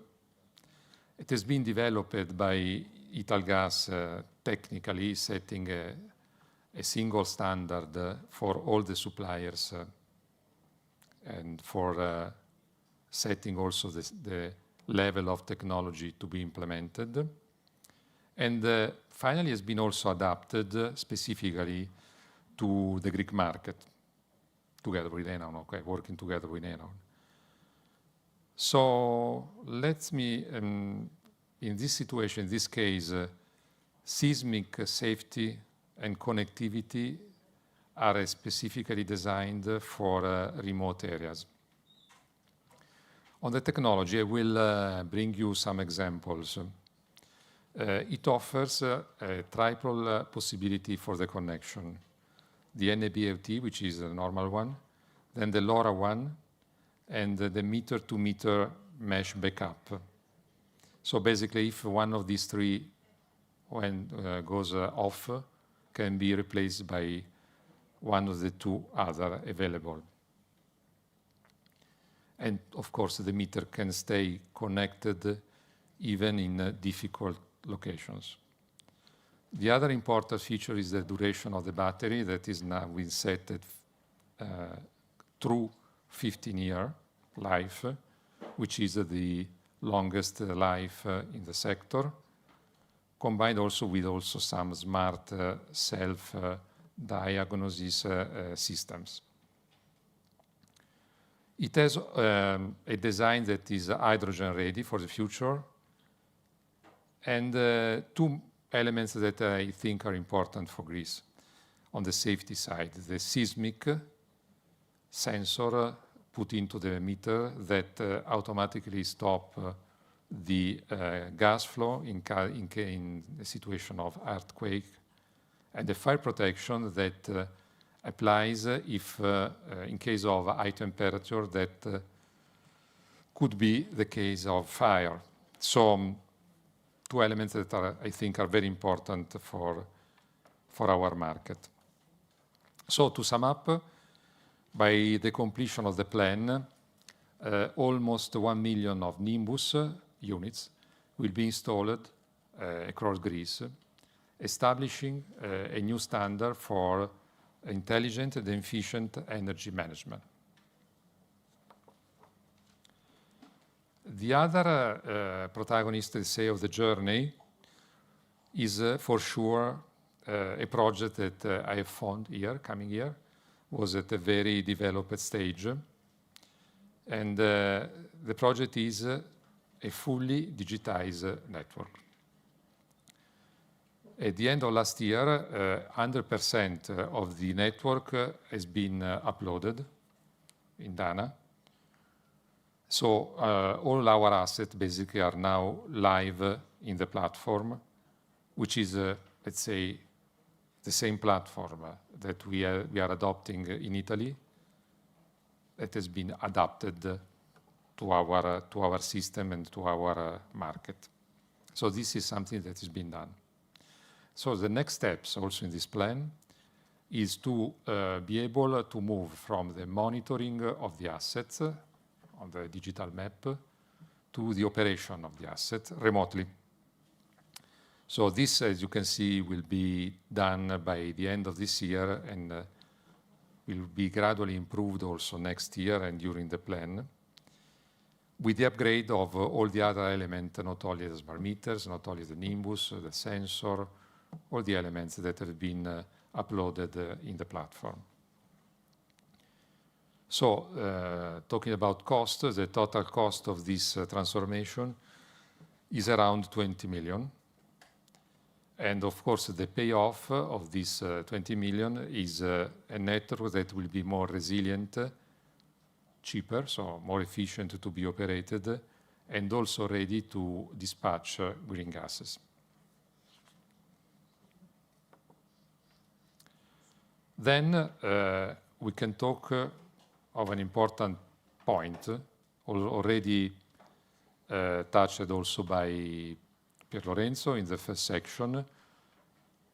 It has been developed by Italgas technically, setting a single standard for all the suppliers and for setting also the level of technology to be implemented. And finally has been also adapted specifically to the Greek market, together with Enaon, okay, working together with Enaon. So let me, in this situation, in this case, seismic safety and connectivity are specifically designed for remote areas. On the technology, I will bring you some examples. It offers a triple possibility for the connection. The NB-IoT, which is the normal one, then the LoRa one, and the meter-to-meter mesh backup. So basically, if one of these three goes off, can be replaced by one of the two other available. And of course, the meter can stay connected even in difficult locations. The other important feature is the duration of the battery that is now been set at through 15-year life, which is the longest life in the sector, combined also with some smart self-diagnosis systems. It has a design that is hydrogen ready for the future, and two elements that I think are important for Greece on the safety side: the seismic sensor put into the meter that automatically stop the gas flow in the situation of earthquake, and the fire protection that applies if in case of high temperature that could be the case of fire. So two elements that I think are very important for our market. So to sum up, by the completion of the plan, almost 1 million of Nimbus units will be installed across Greece, establishing a new standard for intelligent and efficient energy management. The other protagonist, let's say, of the journey is for sure a project that I have found here, coming here, was at a very developed stage. And the project is a fully digitized network. At the end of last year, 100% of the network has been uploaded in Dana. So all our assets basically are now live in the platform, which is, let's say, the same platform that we are adopting in Italy, that has been adapted to our system and to our market. So this is something that has been done. So the next steps also in this plan is to be able to move from the monitoring of the assets on the digital map to the operation of the asset remotely. So this, as you can see, will be done by the end of this year and will be gradually improved also next year and during the plan, with the upgrade of all the other elements, not only the smart meters, not only the Nimbus, the sensor, all the elements that have been uploaded in the platform. So, talking about cost, the total cost of this transformation is around 20 million. And of course, the payoff of this 20 million is a network that will be more resilient, cheaper, so more efficient to be operated, and also ready to dispatch green gases. Then we can talk of an important point, already touched also by Pier Lorenzo in the first section,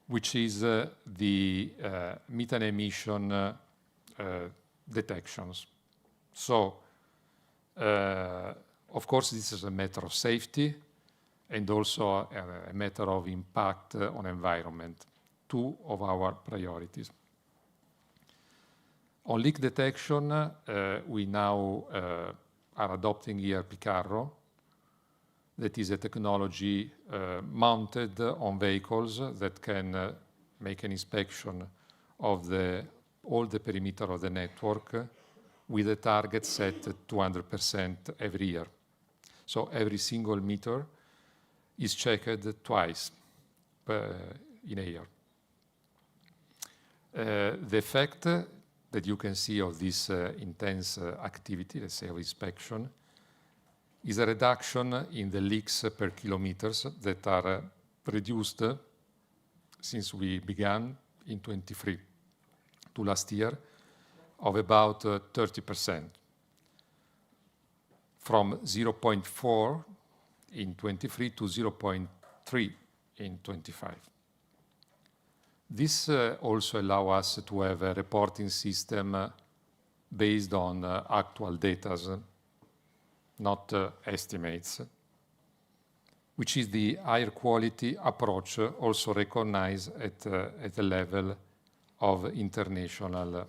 which is the methane emission detections. So, of course, this is a matter of safety and also a matter of impact on environment, two of our priorities. On leak detection, we now are adopting here Picarro. That is a technology mounted on vehicles that can make an inspection of all the perimeter of the network with a target set at 200% every year. So every single meter is checked twice in a year. The effect that you can see of this intense activity, let's say of inspection, is a reduction in the leaks per kilometers that are reduced since we began in 23 to last year of about 30%, from 0.4 in 23 to 0.3 in 25. This also allows us to have a reporting system based on actual data, not estimates, which is the higher quality approach also recognized at the level of international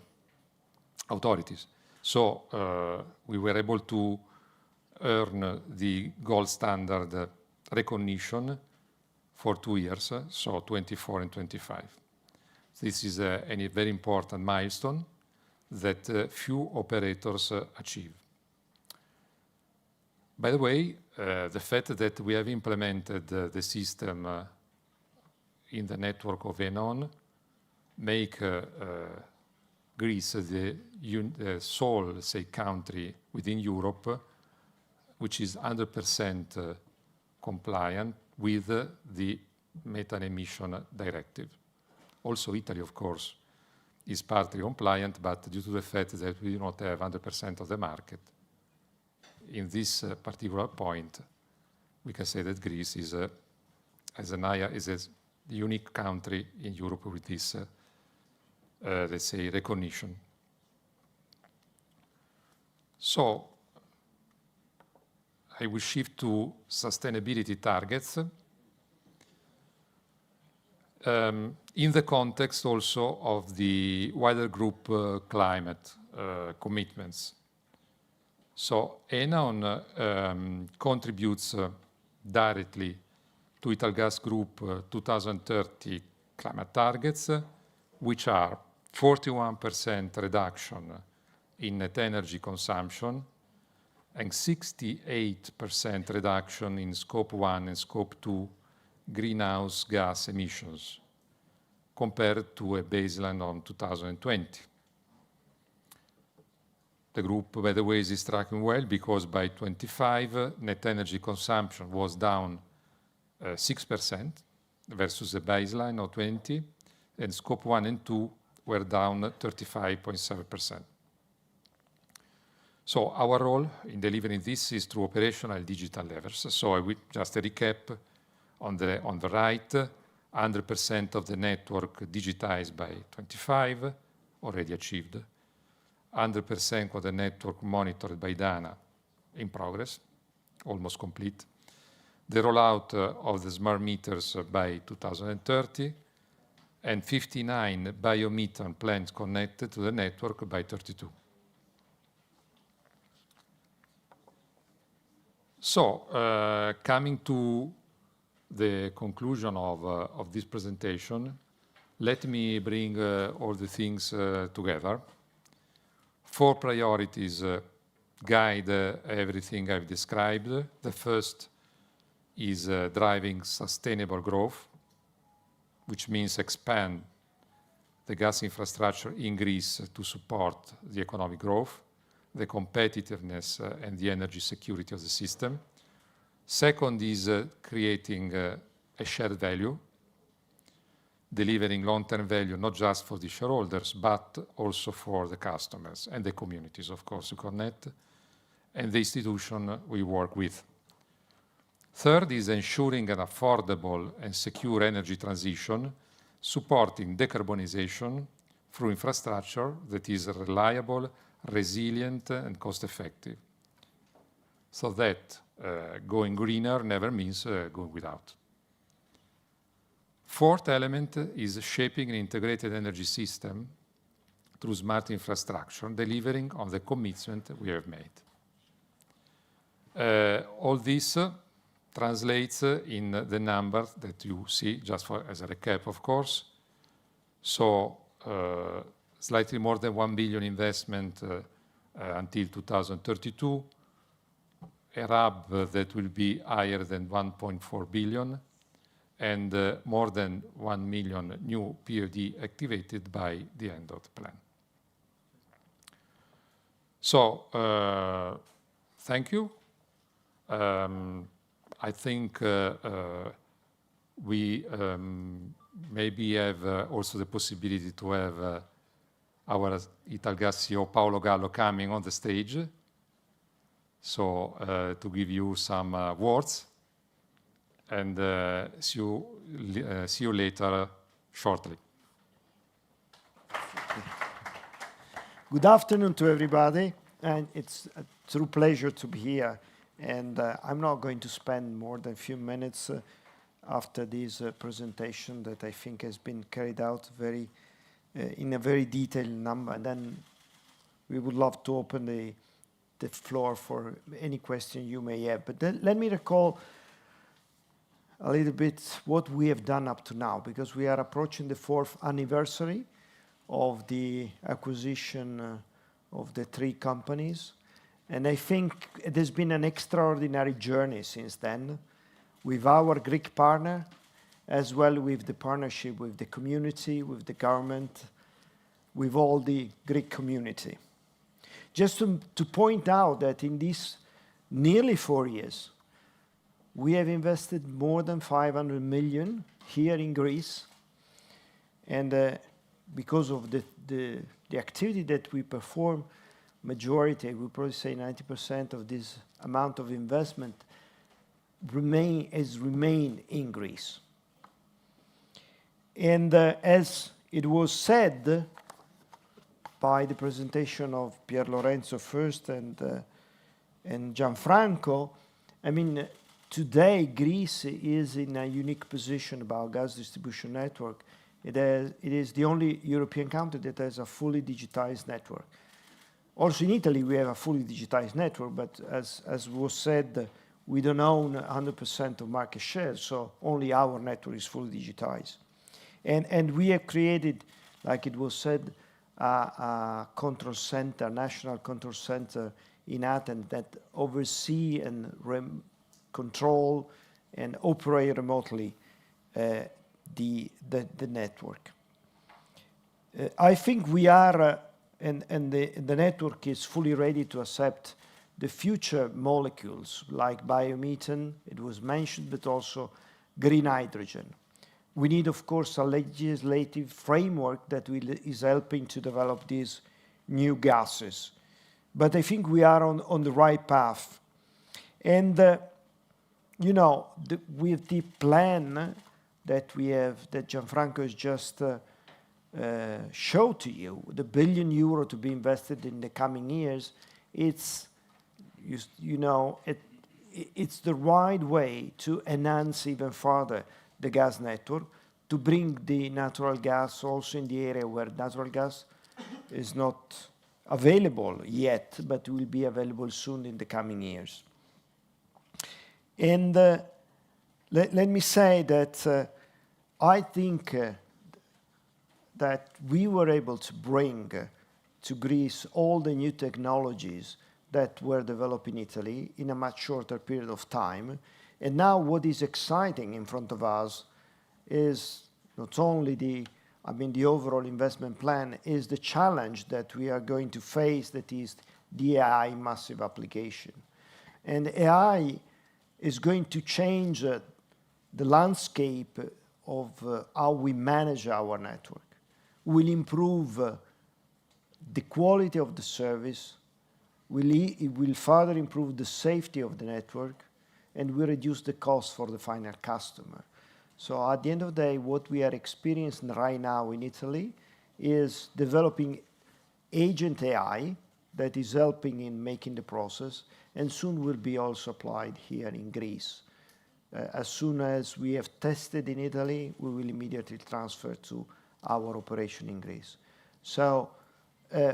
authorities. So we were able to earn the gold standard recognition for 2 years, so 24 and 25. This is a very important milestone that few operators achieve. By the way, the fact that we have implemented the system in the network of Enon make Greece the sole, say, country within Europe which is 100% compliant with the methane emission directive. Also Italy, of course, is partly compliant, but due to the fact that we do not have 100% of the market, in this particular point, we can say that Greece is a unique country in Europe with this, let's say, recognition. So, I will shift to sustainability targets in the context also of the wider group climate commitments. So Enon contributes directly to Italgas Group 2030 climate targets, which are 41% reduction in net energy consumption, and 68% reduction in Scope 1 and Scope 2 greenhouse gas emissions compared to a baseline on 2020. The group, by the way, is tracking well because by 25, net energy consumption was down 6% versus the baseline of 20, and Scope 1 and 2 were down 35.7%. So our role in delivering this is through operational and digital levers. So I will just a recap on the right, 100% of the network digitized by 25, already achieved. 100% of the network monitored by Dana, in progress, almost complete. The rollout of the smart meters by 2030, and 59 biomethane plants connected to the network by 32. So, coming to the conclusion of this presentation, let me bring all the things together. 4 priorities guide everything I've described. The first is driving sustainable growth, which means expand the gas infrastructure in Greece to support the economic growth, the competitiveness and the energy security of the system. Second is creating a shared value, delivering long-term value not just for the shareholders, but also for the customers and the communities, of course, who connect, and the institution we work with. Third is ensuring an affordable and secure energy transition, supporting decarbonization through infrastructure that is reliable, resilient, and cost-effective, so that going greener never means going without. Fourth element is shaping an integrated energy system through smart infrastructure, delivering on the commitment we have made. All this translates in the numbers that you see, just as a recap, of course. So, slightly more than 1 billion investment until 2032, a RAB that will be higher than 1.4 billion, and more than 1 million new POD activated by the end of the plan. So, thank you. I think we maybe have also the possibility to have our Italgas CEO Paolo Gallo coming on the stage, so to give you some words, and see you later shortly. Good afternoon to everybody, and it's a true pleasure to be here. And I'm not going to spend more than a few minutes after this presentation that I think has been carried out in a very detailed number. And then we would love to open the floor for any question you may have. But then let me recall a little bit what we have done up to now, because we are approaching the 4th anniversary of the acquisition of the 3 companies. And I think it has been an extraordinary journey since then, with our Greek partner, as well with the partnership with the community, with the government, with all the Greek community. Just to point out that in these nearly 4 years, we have invested more than 500 million here in Greece. And because of the activity that we perform, majority, we probably say 90% of this amount of investment has remained in Greece. And as it was said by the presentation of Pier Lorenzo first and Gianfranco, I mean, today Greece is in a unique position about gas distribution network. It is the only European country that has a fully digitized network. Also in Italy, we have a fully digitized network, but as was said, we don't own 100% of market share, so only our network is fully digitized. And we have created, like it was said, a control center, national control center in Athens that oversee and control and operate remotely the network. I think we are, and the network is fully ready to accept the future molecules like biomethane, it was mentioned, but also green hydrogen. We need, of course, a legislative framework that is helping to develop these new gases. But I think we are on the right path. And, you know, with the plan that we have, that Gianfranco has just showed to you, the €1 billion to be invested in the coming years, it's, you know, it's the right way to enhance even further the gas network, to bring the natural gas also in the area where natural gas is not available yet, but will be available soon in the coming years. And let me say that I think that we were able to bring to Greece all the new technologies that were developed in Italy in a much shorter period of time. And now what is exciting in front of us is not only the overall investment plan, is the challenge that we are going to face, that is the AI massive application. And AI is going to change the landscape of how we manage our network. Will improve the quality of the service, it will further improve the safety of the network, and will reduce the cost for the final customer. So at the end of the day, what we are experiencing right now in Italy is developing agent AI that is helping in making the process, and soon will be also applied here in Greece. As soon as we have tested in Italy, we will immediately transfer to our operation in Greece. So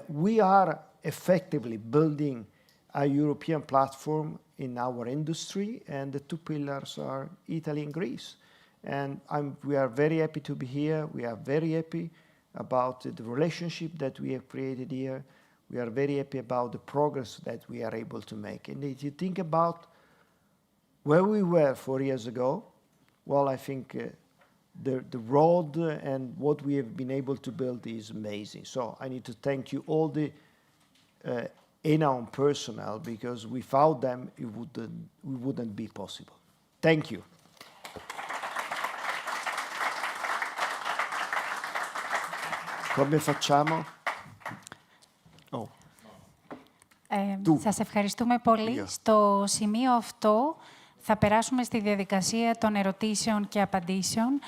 we are effectively building a European platform in our industry, and the two pillars are Italy and Greece. And we are very happy to be here. We are very happy about the relationship that we have created here. We are very happy about the progress that we are able to make. And if you think about where we were 4 years ago, well, I think the road and what we have been able to build is amazing. So I need to thank you all, the Enaon personnel, because without them, it wouldn't be possible. Thank you. Come facciamo? Oh. Σας ευχαριστούμε πολύ. Στο σημείο αυτό θα περάσουμε στη διαδικασία των ερωτήσεων και απαντήσεων.